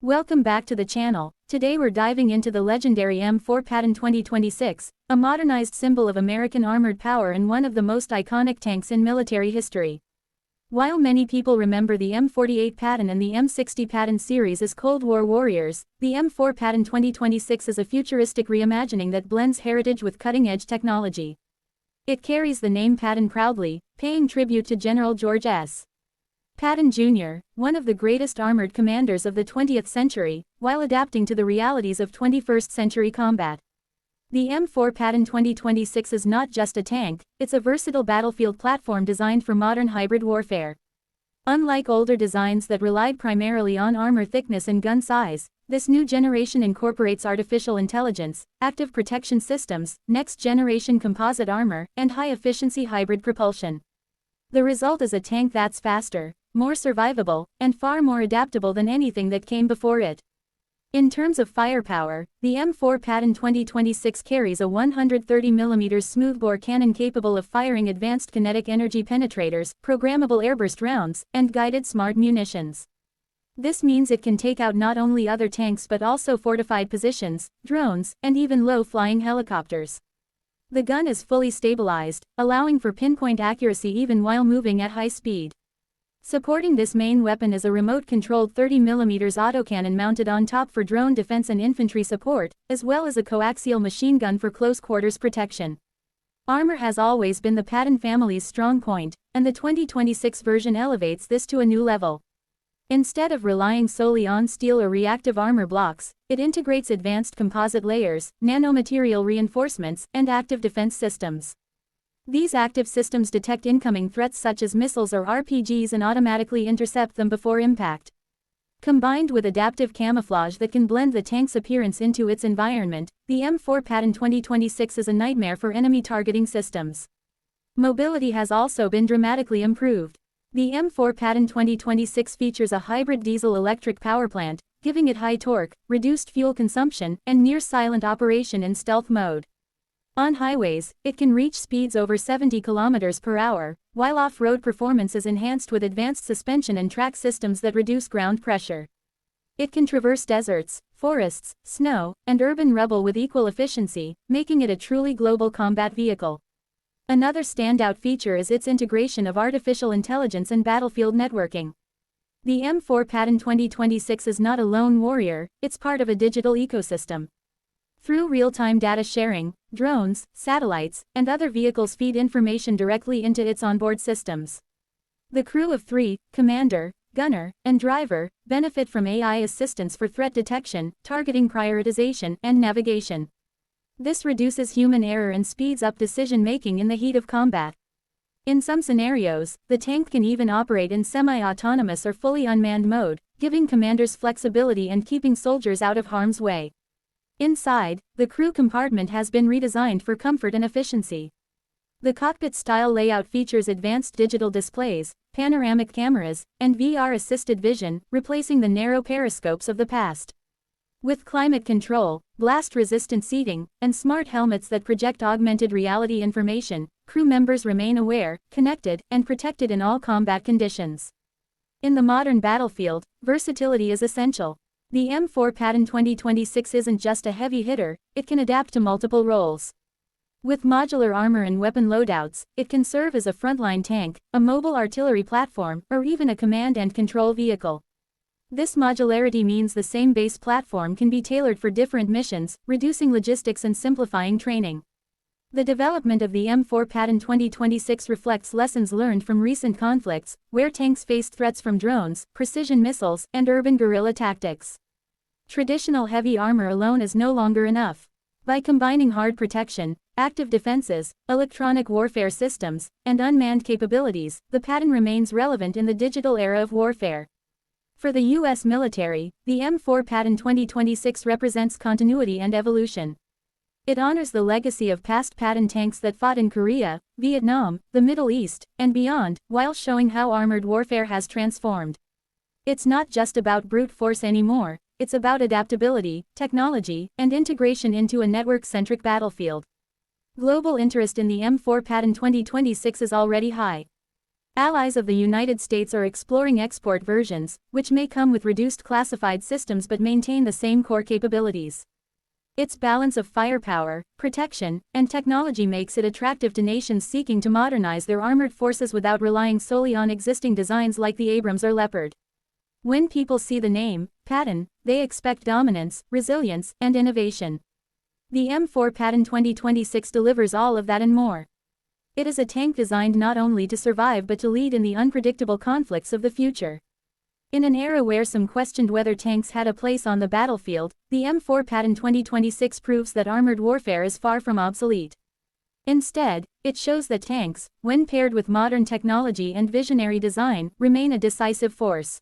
Welcome back to the channel. Today we're diving into the legendary M4 Patton 2026, a modernized symbol of American armored power and one of the most iconic tanks in military history. While many people remember the M48 Patton and the M60 Patton series as Cold War warriors, the M4 Patton 2026 is a futuristic reimagining that blends heritage with cutting-edge technology. It carries the name Patton proudly, paying tribute to General George S. Patton Jr., one of the greatest armored commanders of the 20th century, while adapting to the realities of 21st century combat. The M4 Patton 2026 is not just a tank, it's a versatile battlefield platform designed for modern hybrid warfare. Unlike older designs that relied primarily on armor thickness and gun size, this new generation incorporates artificial intelligence, active protection systems, next-generation composite armor, and high-efficiency hybrid propulsion. The result is a tank that's faster, more survivable, and far more adaptable than anything that came before it. In terms of firepower, the M4 Patton 2026 carries a 130mm smoothbore cannon capable of firing advanced kinetic energy penetrators, programmable airburst rounds, and guided smart munitions. This means it can take out not only other tanks but also fortified positions, drones, and even low-flying helicopters. The gun is fully stabilized, allowing for pinpoint accuracy even while moving at high speed. Supporting this main weapon is a remote-controlled 30mm autocannon mounted on top for drone defense and infantry support, as well as a coaxial machine gun for close-quarters protection. Armor has always been the Patton family's strong point, and the 2026 version elevates this to a new level. Instead of relying solely on steel or reactive armor blocks, it integrates advanced composite layers, nanomaterial reinforcements, and active defense systems. These active systems detect incoming threats such as missiles or RPGs and automatically intercept them before impact. Combined with adaptive camouflage that can blend the tank's appearance into its environment, the M4 Patton 2026 is a nightmare for enemy targeting systems. Mobility has also been dramatically improved. The M4 Patton 2026 features a hybrid diesel-electric powerplant, giving it high torque, reduced fuel consumption, and near-silent operation in stealth mode. On highways, it can reach speeds over 70 km per hour, while off-road performance is enhanced with advanced suspension and track systems that reduce ground pressure. It can traverse deserts, forests, snow, and urban rubble with equal efficiency, making it a truly global combat vehicle. Another standout feature is its integration of artificial intelligence and battlefield networking. The M4 Patton 2026 is not a lone warrior, it's part of a digital ecosystem. Through real-time data sharing, drones, satellites, and other vehicles feed information directly into its onboard systems. The crew of 3, commander, gunner, and driver, benefit from AI assistance for threat detection, targeting prioritization, and navigation. This reduces human error and speeds up decision-making in the heat of combat. In some scenarios, the tank can even operate in semi-autonomous or fully unmanned mode, giving commanders flexibility and keeping soldiers out of harm's way. Inside, the crew compartment has been redesigned for comfort and efficiency. The cockpit-style layout features advanced digital displays, panoramic cameras, and VR-assisted vision, replacing the narrow periscopes of the past. With climate control, blast-resistant seating, and smart helmets that project augmented reality information, crew members remain aware, connected, and protected in all combat conditions. In the modern battlefield, versatility is essential. The M4 Patton 2026 isn't just a heavy hitter, it can adapt to multiple roles. With modular armor and weapon loadouts, it can serve as a frontline tank, a mobile artillery platform, or even a command and control vehicle. This modularity means the same base platform can be tailored for different missions, reducing logistics and simplifying training. The development of the M4 Patton 2026 reflects lessons learned from recent conflicts, where tanks faced threats from drones, precision missiles, and urban guerrilla tactics. Traditional heavy armor alone is no longer enough. By combining hard protection, active defenses, electronic warfare systems, and unmanned capabilities, the Patton remains relevant in the digital era of warfare. For the U.S. military, the M4 Patton 2026 represents continuity and evolution. It honors the legacy of past Patton tanks that fought in Korea, Vietnam, the Middle East, and beyond, while showing how armored warfare has transformed. It's not just about brute force anymore. It's about adaptability, technology, and integration into a network-centric battlefield. Global interest in the M4 Patton 2026 is already high. Allies of the United States are exploring export versions, which may come with reduced classified systems but maintain the same core capabilities. Its balance of firepower, protection, and technology makes it attractive to nations seeking to modernize their armored forces without relying solely on existing designs like the Abrams or Leopard. When people see the name, Patton, they expect dominance, resilience, and innovation. The M4 Patton 2026 delivers all of that and more. It is a tank designed not only to survive but to lead in the unpredictable conflicts of the future. In an era where some questioned whether tanks had a place on the battlefield, the M4 Patton 2026 proves that armored warfare is far from obsolete. Instead, it shows that tanks, when paired with modern technology and visionary design, remain a decisive force.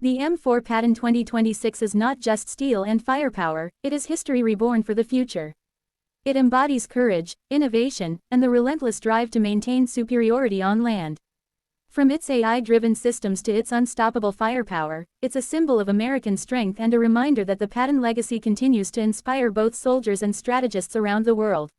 The M4 Patton 2026 is not just steel and firepower, it is history reborn for the future. It embodies courage, innovation, and the relentless drive to maintain superiority on land. From its AI-driven systems to its unstoppable firepower, it's a symbol of American strength and a reminder that the Patton legacy continues to inspire both soldiers and strategists around the world.